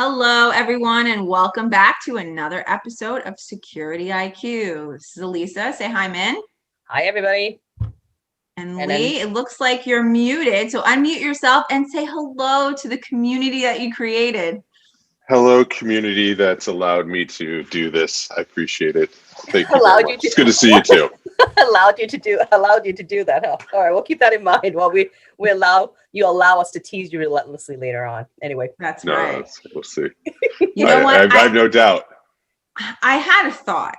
Hello, everyone, and welcome back to another episode of Security IQ. This is Elisa. Say hi, Min. Hi, everybody. And Lee, it looks like you're muted, so unmute yourself and say hello to the community that you created. Hello, community that's allowed me to do this. I appreciate it. Thank you Allowed very you much. to- It's good to see you too. allowed you to do that. Huh? All right, we'll keep that in mind while we allow us to tease you relentlessly later on. Anyway, That's No, right. we'll see. You know what? I have no doubt. I had a thought.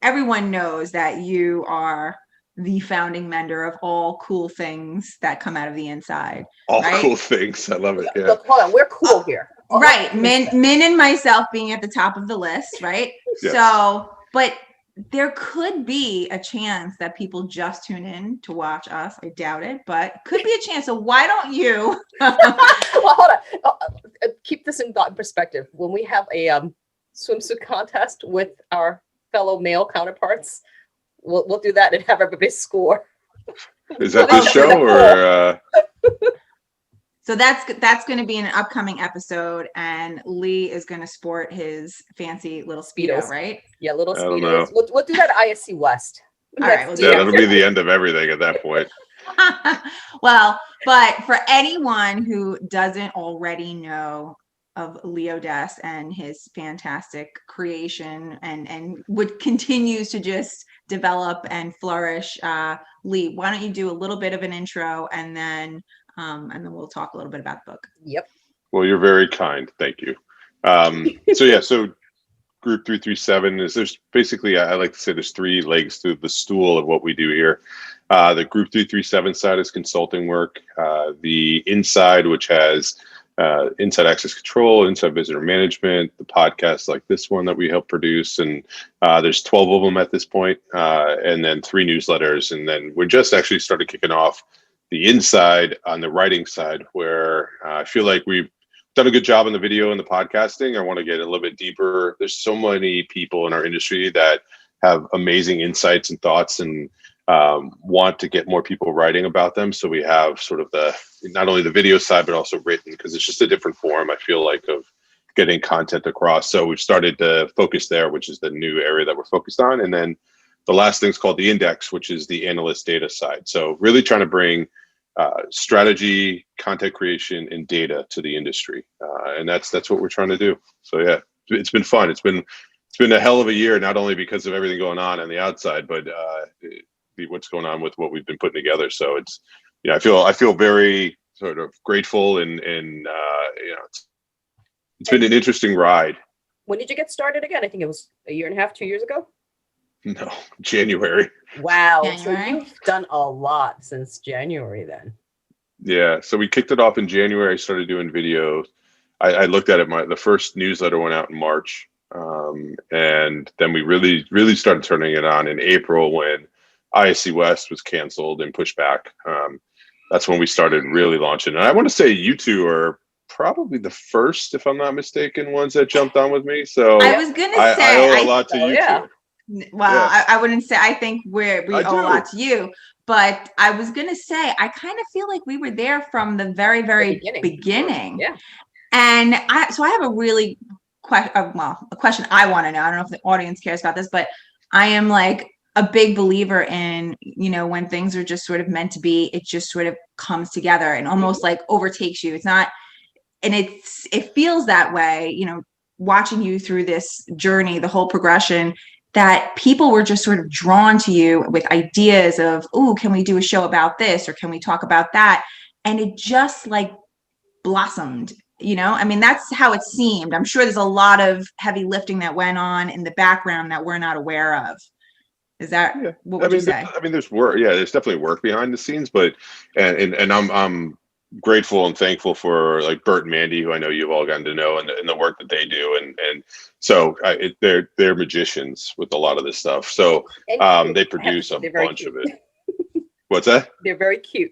Everyone knows that you are the founding member of all cool things that come out of the inside. All right? cool things. I love it. Yeah. Look, hold on, we're cool here. Right. Min and myself being at the top of the list, right? Yes. So, but there could be a chance that people just tune in to watch us. I doubt it, but could be a chance. So why don't you? Well, hold on. Keep this in thought and perspective. When we have a swimsuit contest with our fellow male counterparts, we'll do that and have everybody score. Is that this show or? So that's going to be an upcoming episode, and Lee is going to sport his fancy little Speedo, right? Yeah, little I don't know. Speedos. We'll do that at ISC West. All right, we'll do Yeah, that'll be the end of everything at that point. Well, but for anyone who doesn't already know of Odess and his fantastic creation and would continues to just develop and flourish, Lee, why don't you do a little bit of an intro and then we'll talk a little bit about the book. Yep. Well, you're very kind. Thank you. So Group337 is there's basically, I like to say there's three legs to the stool of what we do here. The Group337 side is consulting work. The Inside, which has inside access control, inside visitor management, the podcasts like this one that we help produce. And there's 12 of them at this point, and then 3 newsletters. And then we're just actually started kicking off the Inside on the writing side, where I feel like we've done a good job in the video and the podcasting. I want to get a little bit deeper. There's so many people in our industry that have amazing insights and thoughts and want to get more people writing about them. So we have sort of not only the video side, but also written, because it's just a different form, I feel like, of getting content across. So we've started to focus there, which is the new area that we're focused on. And then the last thing's called the Index, which is the analyst data side. So really trying to bring strategy, content creation, and data to the industry, and that's what we're trying to do. So yeah, it's been fun. It's been a hell of a year, not only because of everything going on the outside, but what's going on with what we've been putting together. So it's, I feel very sort of grateful, and it's been an interesting ride. When did you get started again? I think it was a year and a half, 2 years ago. No, January. Wow. January? So you've done a lot since January then. Yeah. So we kicked it off in January. I started doing videos. I looked at it. The first newsletter went out in March. And then we really started turning it on in April when ISC West was canceled and pushed back. That's when we started really launching. And I want to say you two are probably the first, if I'm not mistaken, ones that jumped on with me. So I was going to say, I owe a lot to you two. Well, Yes. I wouldn't say, I think we owe a lot to you, but I was going to say, I kind of feel like we were there from the very, very beginning. Yeah. And so I have a really a question I want to know. I don't know if the audience cares about this, but I am like a big believer in, when things are just sort of meant to be, it just sort of comes together and almost like overtakes you. It's not, and it feels that way, watching you through this journey, the whole progression, that people were just sort of drawn to you with ideas of, oh, can we do a show about this? Or can we talk about that? And it just like blossomed, I mean, that's how it seemed. I'm sure there's a lot of heavy lifting that went on in the background that we're not aware of. Is that what would you say? I mean, there's work. Yeah, there's definitely work behind the scenes, but and I'm grateful and thankful for like Bert and Mandy, who I know you've all gotten to know, and the work that they do, and so they're magicians with a lot of this stuff. So they produce a bunch of it. What's that? They're very cute.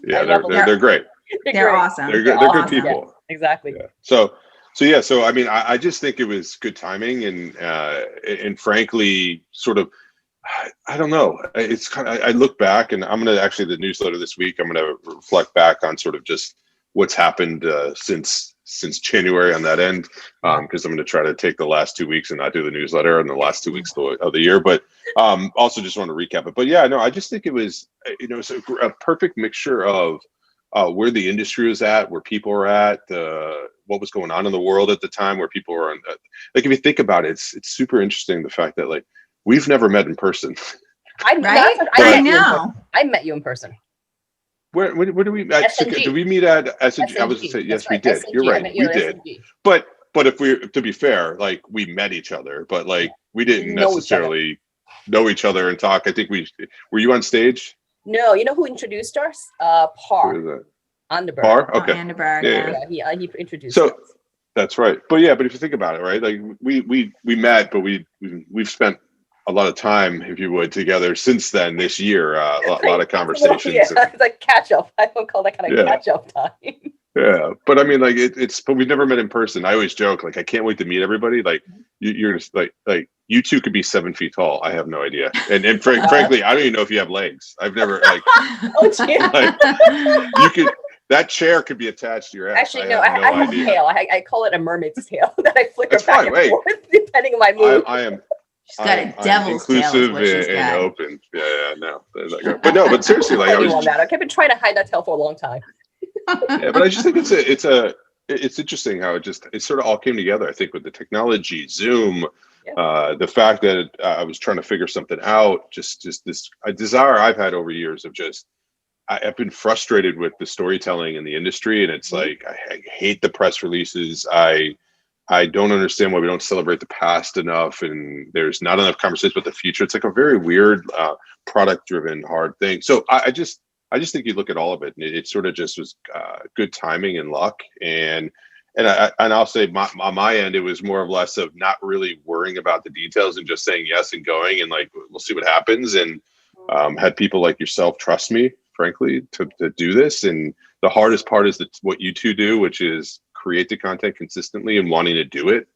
Yeah, they're great. They're awesome. They're good people. Yeah, exactly. Yeah. So I mean, I just think it was good timing, and frankly, sort of, I don't know. It's kind of, I look back, and I'm gonna actually, the newsletter this week, I'm gonna reflect back on sort of just what's happened since since January on that end, because I'm going to try to take the last 2 weeks and not do the newsletter in the last 2 weeks of the year. But also just want to recap it. But yeah, no, I just think it was, it's a perfect mixture of where the industry was at, where people were at, what was going on in the world at the time, where people were on. Like, if you think about it, it's super interesting, the fact that, like, we've never met in person. I know. I met you in person. Where did we meet? Did we meet at SNG? I was going to say, yes, we did. You're right. We did. But if to be fair, like, we met each other, but like, we didn't necessarily know each other and talk. I think were you on stage? No, you know who introduced us? Par. Who is that? Underberg. Par? Okay. Underberg, yeah. He introduced us. That's right. But if you think about it, right? Like, we met, but we've spent a lot of time, if you would, together since then, this year. A lot of conversations. It's like catch up. I don't call that kind of catch up time. Yeah, but I mean, like, but we've never met in person. I always joke, like, I can't wait to meet everybody. Like, you're just like you two could be 7 feet tall. I have no idea. And frankly, I don't even know if you have legs. I've never like. Oh, gee. Like, you could. That chair could be attached to your ass. Actually, no, I have a tail. I call it a mermaid's tail that I flicker back and forth depending on my mood. I am. She's got a devil's tail. Inclusive and open. Yeah, no. But seriously, like, I've been trying to hide that tail for a long time. Yeah, but I just think it's interesting how it sort of all came together. I think with the technology, Zoom, the fact that I was trying to figure something out, just this desire I've had over years of I've been frustrated with the storytelling in the industry, and it's like, I hate the press releases. I don't understand why we don't celebrate the past enough, and there's not enough conversations about the future. It's like a very weird, product-driven, hard thing. So I just think you look at all of it, and it sort of just was good timing and luck. And I'll say on my end, it was more or less of not really worrying about the details and just saying yes and going, and like, we'll see what happens. And had people like yourself trust me, frankly, to do this. And the hardest part is what you two do, which is create the content consistently and wanting to do it.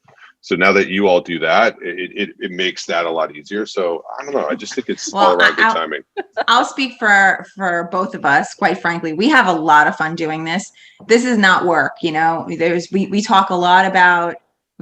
So now that you all do that, it makes that a lot easier. So I don't know. I just think it's all around good timing. I'll speak for both of us. Quite frankly, we have a lot of fun doing this. This is not work, we talk a lot about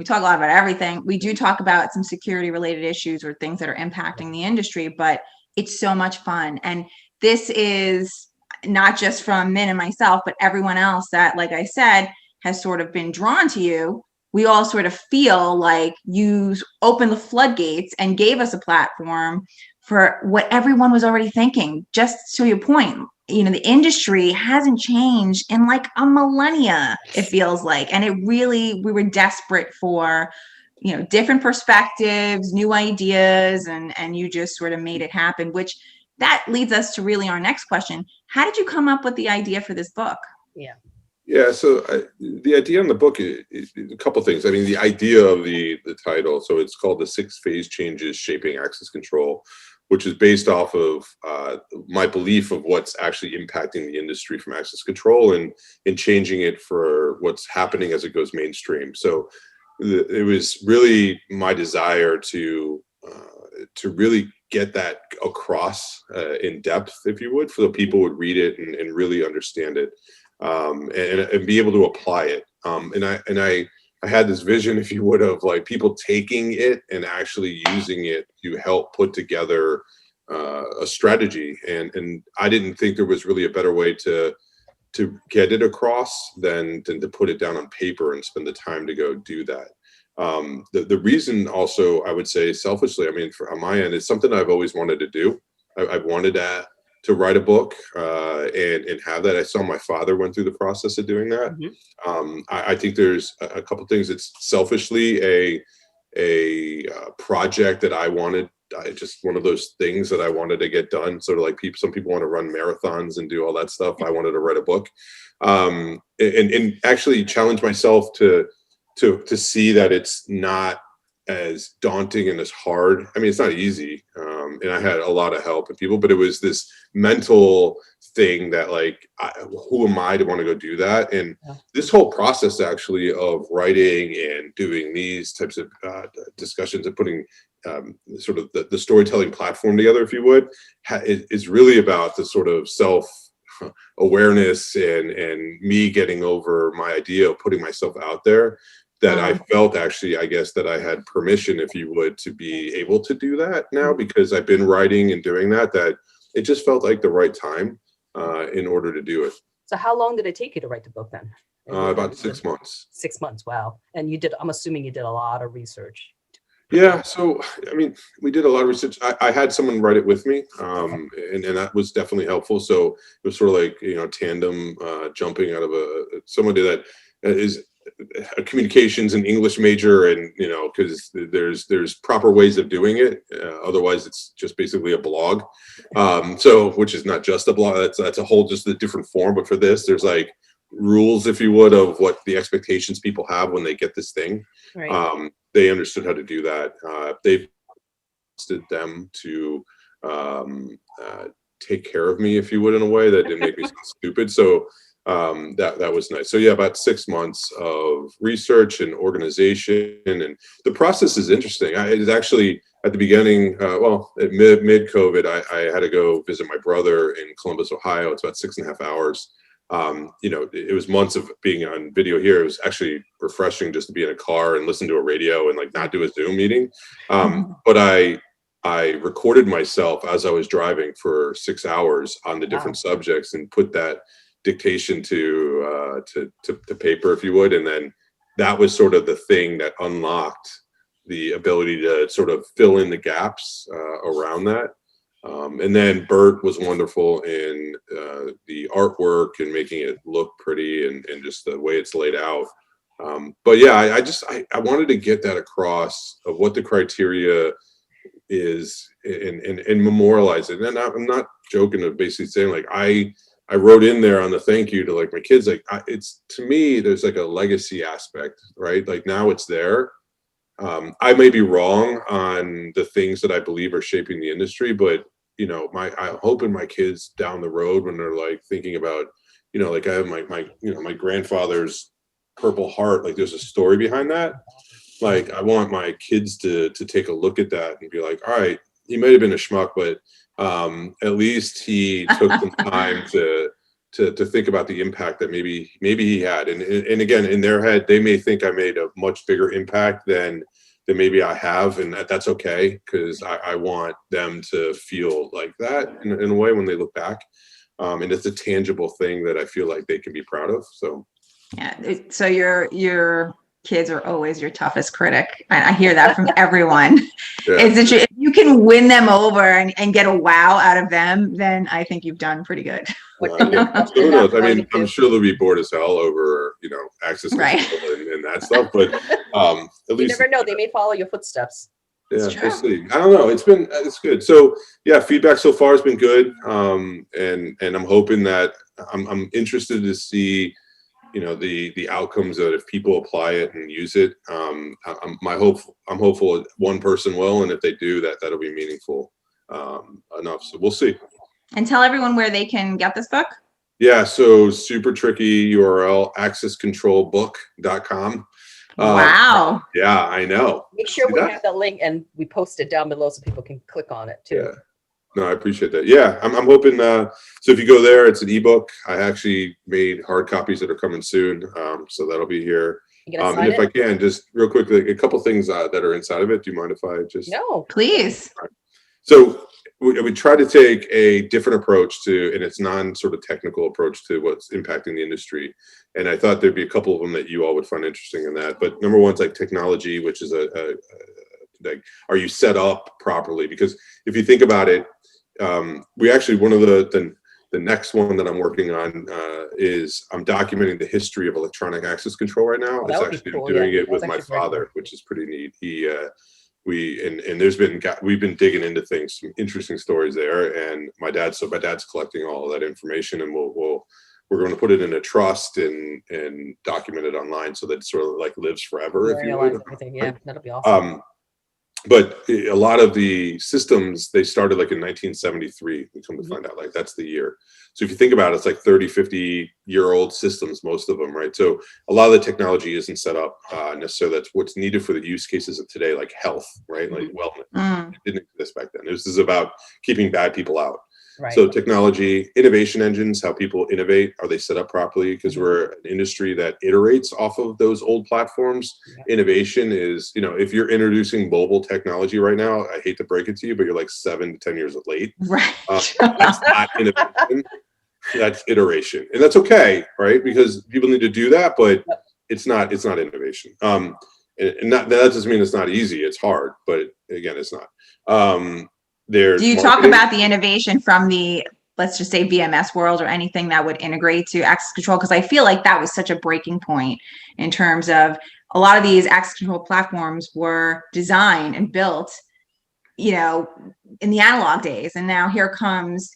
everything. We do talk about some security related issues or things that are impacting the industry, but it's so much fun. And this is not just from Min and myself, but everyone else that, like I said, has sort of been drawn to you. We all sort of feel like you opened the floodgates and gave us a platform for what everyone was already thinking. Just to your point, the industry hasn't changed in like a millennia, it feels like. And we were desperate for, different perspectives, new ideas, and you just sort of made it happen, which that leads us to really our next question. How did you come up with the idea for this book? Yeah, so the idea in the book is a couple things. I mean, the idea of the title, so it's called The 6 Phase Changes Shaping Access Control, which is based off of my belief of what's actually impacting the industry from access control and changing it for what's happening as it goes mainstream. So it was really my desire to really get that across in depth, if you would, so that people would read it and really understand it. And be able to apply it. And I had this vision, if you would, of like people taking it and actually using it to help put together a strategy. And I didn't think there was really a better way to get it across than to put it down on paper and spend the time to go do that. The reason also, I would say selfishly, I mean, on my end, it's something I've always wanted to do. I've wanted to write a book and have that. I saw my father went through the process of doing that. I think there's a couple things. It's selfishly a project that I wanted. Just one of those things that I wanted to get done. Sort of like some people want to run marathons and do all that stuff. I wanted to write a book and actually challenge myself to see that it's not as daunting and as hard. I mean, it's not easy. And I had a lot of help and people, but it was this mental thing that like, who am I to want to go do that? And this whole process actually of writing and doing these types of discussions and putting sort of the storytelling platform together, if you would, is really about the sort of awareness and me getting over my idea of putting myself out there, that I felt actually, I guess, that I had permission, if you would, to be able to do that now, because I've been writing and doing that it just felt like the right time in order to do it. So how long did it take you to write the book then? About 6 months. 6 months. Wow. And I'm assuming you did a lot of research. Yeah. So, I mean, we did a lot of research. I had someone write it with me, and that was definitely helpful. So it was sort of like, tandem jumping out of somebody that is a communications and English major, and because there's proper ways of doing it. Otherwise, it's just basically a blog. So, which is not just a blog. That's a whole, just a different form. But for this, there's like rules, if you would, of what the expectations people have when they get this thing. Right. They understood how to do that. They've trusted them to take care of me, if you would, in a way that didn't make me sound stupid. So that was nice. So yeah, about 6 months of research and organization, and the process is interesting. It's actually at the beginning, at mid COVID, I had to go visit my brother in Columbus, Ohio. It's about 6.5 hours. It was months of being on video here. It was actually refreshing just to be in a car and listen to a radio and like not do a Zoom meeting. But I recorded myself as I was driving for 6 hours on the different subjects and put that dictation to paper, if you would. And then that was sort of the thing that unlocked the ability to sort of fill in the gaps around that. And then Bert was wonderful in the artwork and making it look pretty and just the way it's laid out. But yeah, I wanted to get that across of what the criteria is and memorialize it. And I'm not joking of basically saying like, I wrote in there on the thank you to like my kids, like it's, to me, there's like a legacy aspect, right? Like now it's there. I may be wrong on the things that I believe are shaping the industry, but I'm hoping my kids down the road, when they're like thinking about, like I have my grandfather's Purple Heart, like there's a story behind that. Like I want my kids to take a look at that and be like, all right, he might have been a schmuck, but at least he took some time to think about the impact that maybe he had. And again, in their head, they may think I made a much bigger impact than maybe I have, and that's okay, because I want them to feel like that in a way when they look back. And it's a tangible thing that I feel like they can be proud of. So yeah. So your kids are always your toughest critic. And I hear that from everyone. yeah. If you can win them over and get a wow out of them, then I think you've done pretty good. So who knows? I mean, I'm sure they'll be bored as hell over, access control and that stuff, but at least you never know. They may follow your footsteps. Yeah, we'll see. I don't know. It's good. So yeah, feedback so far has been good. And I'm hoping that I'm interested to see, the outcomes that if people apply it and use it. I'm hopeful that one person will, and if they do, that'll be meaningful enough. So we'll see. And tell everyone where they can get this book. Yeah, so super tricky URL, accesscontrolbook.com. Wow. Yeah, I know. Make sure we have the link and we post it down below so people can click on it too. Yeah. No, I appreciate that. Yeah, I'm hoping. So if you go there, it's an ebook. I actually made hard copies that are coming soon. So that'll be here. And if I can, just real quickly, a couple things that are inside of it. Do you mind if I just? No, please. Right. So we try to take a different approach to, and it's sort of technical approach to what's impacting the industry. And I thought there'd be a couple of them that you all would find interesting in that. But number one's like technology, which is like, are you set up properly? Because if you think about it, we actually, one of the next one that I'm working on is I'm documenting the history of electronic access control right now. It's actually cool. I'm doing it with my father, cool. Which is pretty neat. We've been digging into things, some interesting stories there. And my dad's collecting all of that information, and we're going to put it in a trust and document it online so that it sort of like lives forever. If you would. Yeah, that'll be awesome. But a lot of the systems, they started like in 1973. We come to find out, like that's the year. So if you think about it, it's like 30, 50-year-old systems, most of them, right? So a lot of the technology isn't set up necessarily. That's what's needed for the use cases of today, like health, right? Like wellness. It didn't exist back then. This is about keeping bad people out. Right. So technology, innovation engines, how people innovate, are they set up properly? Because we're an industry that iterates off of those old platforms. Yeah. Innovation is, if you're introducing mobile technology right now, I hate to break it to you, but you're like 7 to 10 years late. Right. That's not innovation. That's iteration, and that's okay, right? Because people need to do that, but it's not innovation. And that doesn't mean it's not easy. It's hard, but again, it's not. There's Do you talk marketing. about the innovation from the, let's just say, VMS world or anything that would integrate to access control? Because I feel like that was such a breaking point in terms of a lot of these access control platforms were designed and built, in the analog days. And now here comes,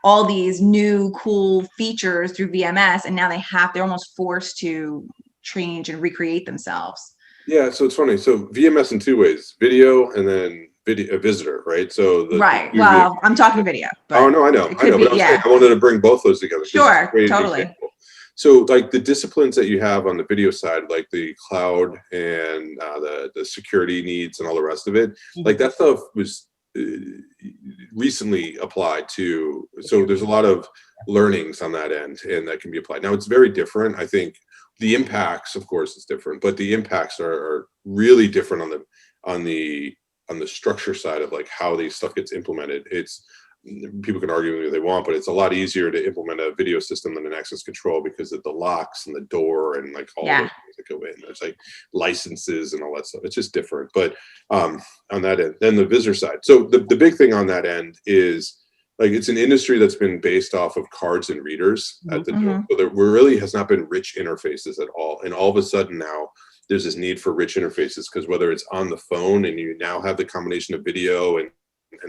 all these new cool features through VMS. And now they're almost forced to change and recreate themselves. Yeah, so it's funny. So VMS in 2 ways: video and then a visitor, right? So Right. Well, I'm talking video. But oh no, I know. But I'm saying I wanted to bring both those together. 'Cause sure, it's a great totally. example. So like the disciplines that you have on the video side, like the cloud and the security needs and all the rest of it, like that stuff was recently applied to. So there's a lot of learnings on that end, and that can be applied. Now it's very different. I think the impacts, of course, is different, but the impacts are really different on the structure side of like how these stuff gets implemented. It's, people can argue with me if they want, but it's a lot easier to implement a video system than an access control because of the locks and the door and like all the things that go in. There's like licenses and all that stuff. It's just different. But on that end, then the visitor side. So the big thing on that end is like it's an industry that's been based off of cards and readers at the door. So there really has not been rich interfaces at all. And all of a sudden now there's this need for rich interfaces because whether it's on the phone and you now have the combination of video and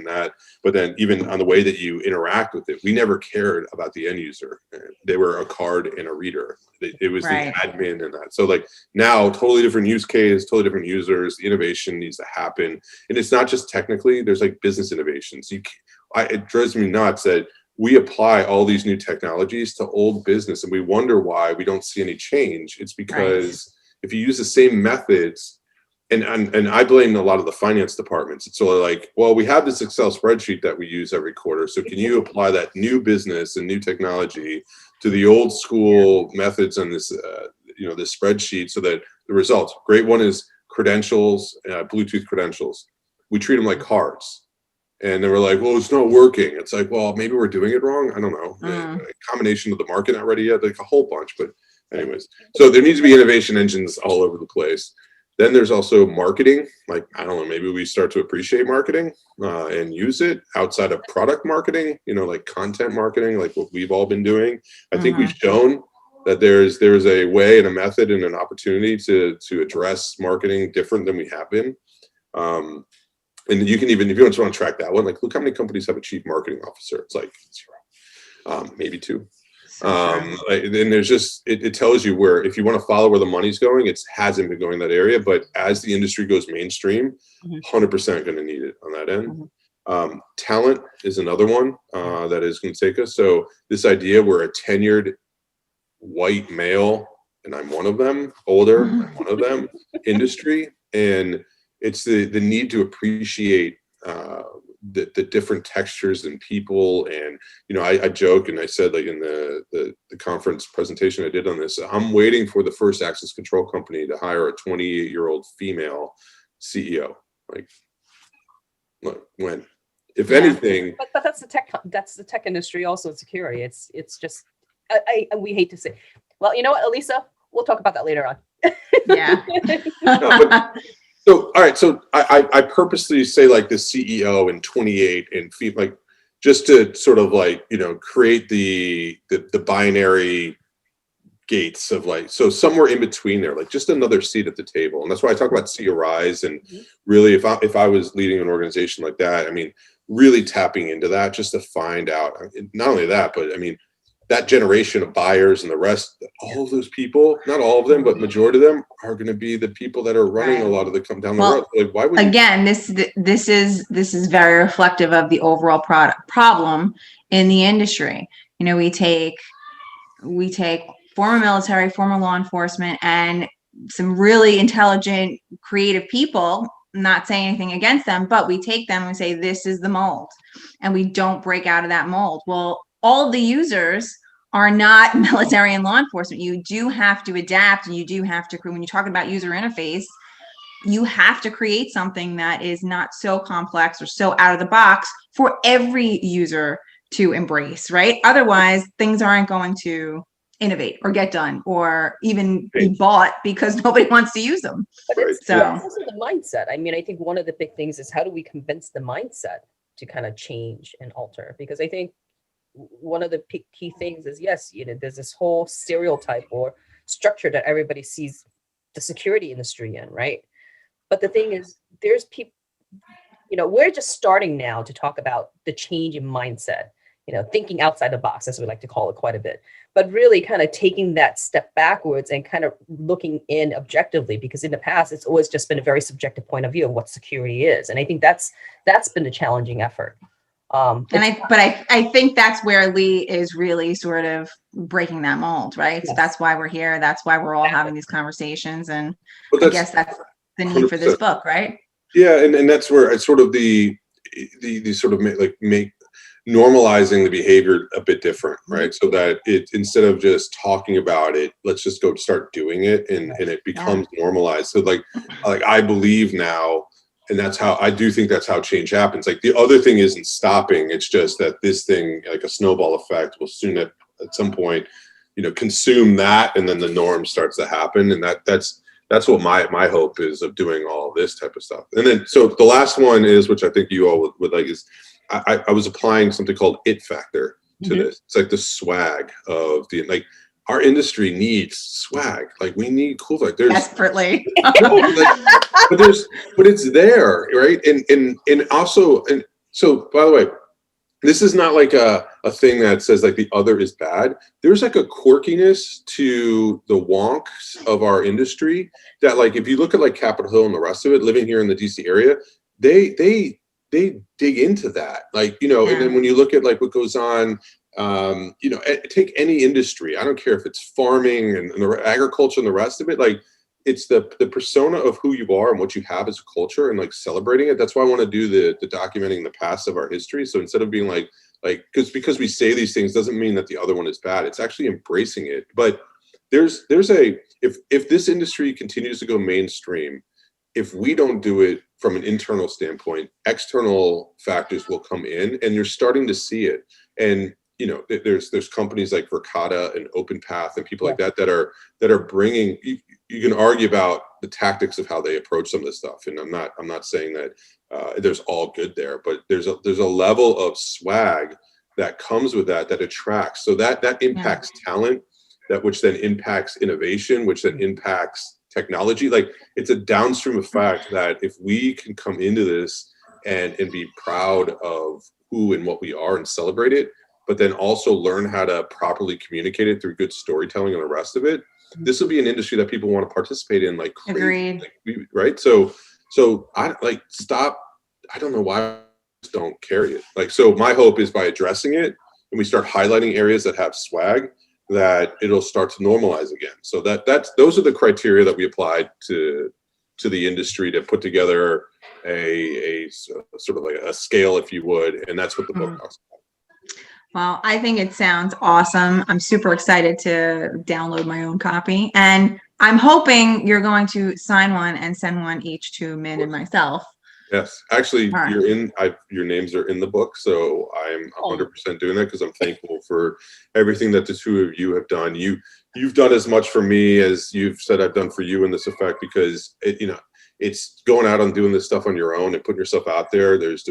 that, but then even on the way that you interact with it, we never cared about the end user. They were a card and a reader. It was the admin and that. So like now, totally different use case, totally different users. The innovation needs to happen, and it's not just technically. There's like business innovations. It drives me nuts that we apply all these new technologies to old business, and we wonder why we don't see any change. It's because if you use the same methods. And I blame a lot of the finance departments. It's sort of like, well, we have this Excel spreadsheet that we use every quarter. So can you apply that new business and new technology to the old school methods on this, this spreadsheet so that the results, great one is credentials, Bluetooth credentials. We treat them like cards. And they were like, well, it's not working. It's like, well, maybe we're doing it wrong. I don't know. A combination of the market not ready yet, like a whole bunch. But anyways, so there needs to be innovation engines all over the place. Then there's also marketing. Like, I don't know, maybe we start to appreciate marketing and use it outside of product marketing, like content marketing, like what we've all been doing. I think we've shown that there's a way and a method and an opportunity to address marketing different than we have been. And you can even, if you just want to track that one, like look how many companies have a chief marketing officer. It's like 0, maybe 2. And there's just it tells you where, if you want to follow where the money's going, it hasn't been going that area, but as the industry goes mainstream, 100% going to need it on that end. Talent is another one that is going to take us. So this idea we're a tenured white male, and I'm one of them, older, I'm one of them, industry, and it's the need to appreciate the different textures and people. And I joke and I said, like in the conference presentation I did on this, I'm waiting for the first access control company to hire a 28-year-old female CEO. Like, look, when, if anything. But that's the tech industry also in security. It's just we hate to say. Well, you know what, Elisa, we'll talk about that later on. No, so, all right. So I purposely say like the CEO and 28 and like, just to sort of like, create the binary gates of like, so somewhere in between there, like just another seat at the table. And that's why I talk about COIs. And really, if I was leading an organization like that, I mean, really tapping into that just to find out, not only that, but I mean, that generation of buyers and the rest, all of those people, not all of them, but majority of them are going to be the people that are running a lot of the come down the road. Like, why would this is very reflective of the overall problem in the industry. We take former military, former law enforcement, and some really intelligent, creative people, not saying anything against them, but we take them and say, this is the mold, and we don't break out of that mold. Well, all of the users are not military and law enforcement. You do have to adapt, and you do have to, when you talk about user interface, you have to create something that is not so complex or so out of the box for every user to embrace, right? Otherwise, things aren't going to innovate or get done or even be bought because nobody wants to use them. But it's So also the mindset. I mean, I think one of the big things is how do we convince the mindset to kind of change and alter? Because I think one of the key things is, yes, you know, there's this whole stereotype or structure that everybody sees the security industry in, right? But the thing is, there's people, you know, we're just starting now to talk about the change in mindset, you know, thinking outside the box, as we like to call it quite a bit, but really kind of taking that step backwards and kind of looking in objectively, because in the past, it's always just been a very subjective point of view of what security is. And I think that's been a challenging effort. I think that's where Lee is really sort of breaking that mold, right? Yes. So that's why we're here. That's why we're all having these conversations. And I guess that's the need for this book, right? Yeah, and that's where it's sort of the sort of make normalizing the behavior a bit different, right? So that it, instead of just talking about it, let's just go start doing it, and it becomes normalized. So like I believe now, and that's how I do think that's how change happens. Like the other thing isn't stopping. It's just that this thing, like a snowball effect, will soon at some point, you know, consume that, and then the norm starts to happen. And that's what my hope is of doing all this type of stuff. And then, so the last one is, which I think you all would like, is I was applying something called it factor to this. It's like the swag of the, like, our industry needs swag. Like we need cool, like there's desperately, but it's there, right? And also, and so by the way, this is not like a thing that says like the other is bad. There's like a quirkiness to the wonks of our industry that, like, if you look at like Capitol Hill and the rest of it, living here in the DC area, they dig into that, like, you know. And then when you look at like what goes on, you know, take any industry, I don't care if it's farming and the agriculture and the rest of it, like it's the persona of who you are and what you have as a culture, and like celebrating it. That's why I want to do the documenting the past of our history. So instead of being like because we say these things doesn't mean that the other one is bad. It's actually embracing it. But there's a, if this industry continues to go mainstream, if we don't do it from an internal standpoint, external factors will come in, and you're starting to see it. And you know, there's companies like Verkada and OpenPath and people like that that are bringing. You can argue about the tactics of how they approach some of this stuff, and I'm not saying that there's all good there, but there's a level of swag that comes with that attracts. So that impacts talent, which then impacts innovation, which then impacts technology. Like it's a downstream effect that if we can come into this and be proud of who and what we are and celebrate it, but then also learn how to properly communicate it through good storytelling and the rest of it, this will be an industry that people want to participate in like crazy. Agreed. Like, right? So I like stop. I don't know why I just don't carry it. Like, so my hope is by addressing it and we start highlighting areas that have swag, that it'll start to normalize again. So those are the criteria that we applied to the industry to put together a sort of like a scale, if you would, and that's what the book talks about. Well, I think it sounds awesome. I'm super excited to download my own copy, and I'm hoping you're going to sign one and send one each to Min and myself. Yes, actually, your names are in the book, so I'm 100% doing that because I'm thankful for everything that the two of you have done. You've done as much for me as you've said I've done for you in this effect, because it's going out and doing this stuff on your own and putting yourself out there. There's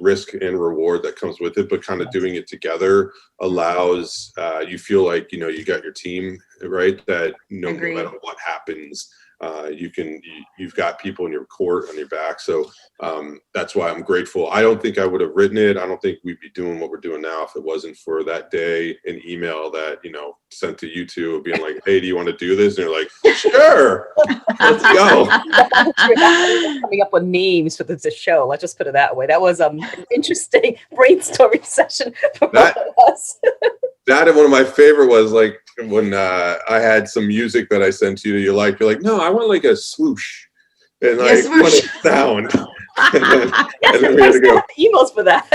risk and reward that comes with it, but kind of doing it together allows you feel like, you know, you got your team, right? That no matter what happens, you've got people in your court on your back. So that's why I'm grateful. I don't think I would have written it. I don't think we'd be doing what we're doing now if it wasn't for that day, an email that, you know, sent to you two being like, hey, do you want to do this? And you're like, sure, let's go. Coming up with names for the show. Let's just put it that way. That was an interesting brainstorming session for both of us. That, and one of my favorite was like when I had some music that I sent you, you're like, no, I want like a swoosh. and Yes, like when it sound. And then we had to go. Emails for that.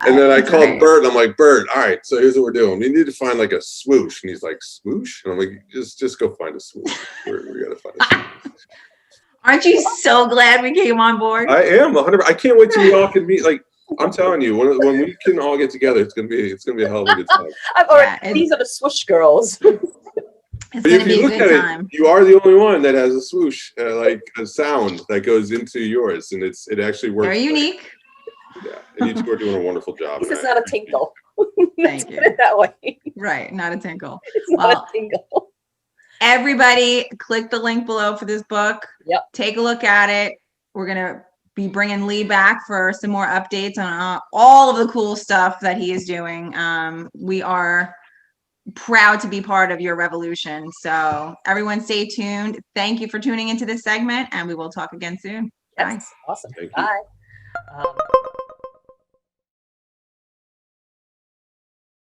And then I That's called right. Bert, and I'm like, Bert, all right, so here's what we're doing. We need to find like a swoosh. And he's like, swoosh? And I'm like, just go find a swoosh. We gotta find a swoosh. Aren't you so glad we came on board? I am 100. I can't wait till we all can meet. Like, I'm telling you, when we can all get together, it's gonna be a hell of a good time. Yeah, These are the swoosh girls. It's But gonna if be you a look good at time. it, you are the only one that has a swoosh, like a sound that goes into yours, and it actually works. Very unique. Yeah, and you two are doing a wonderful job. This is not a tinkle. Let's Thank put you. it that way. Right, not a tinkle. It's not Well, a tinkle. everybody, click the link below for this book. Yep. Take a look at it. We're gonna be bringing Lee back for some more updates on all of the cool stuff that he is doing. We are proud to be part of your revolution. So everyone stay tuned. Thank you for tuning into this segment, and we will talk again soon. Yes. Awesome. Thank you. Bye.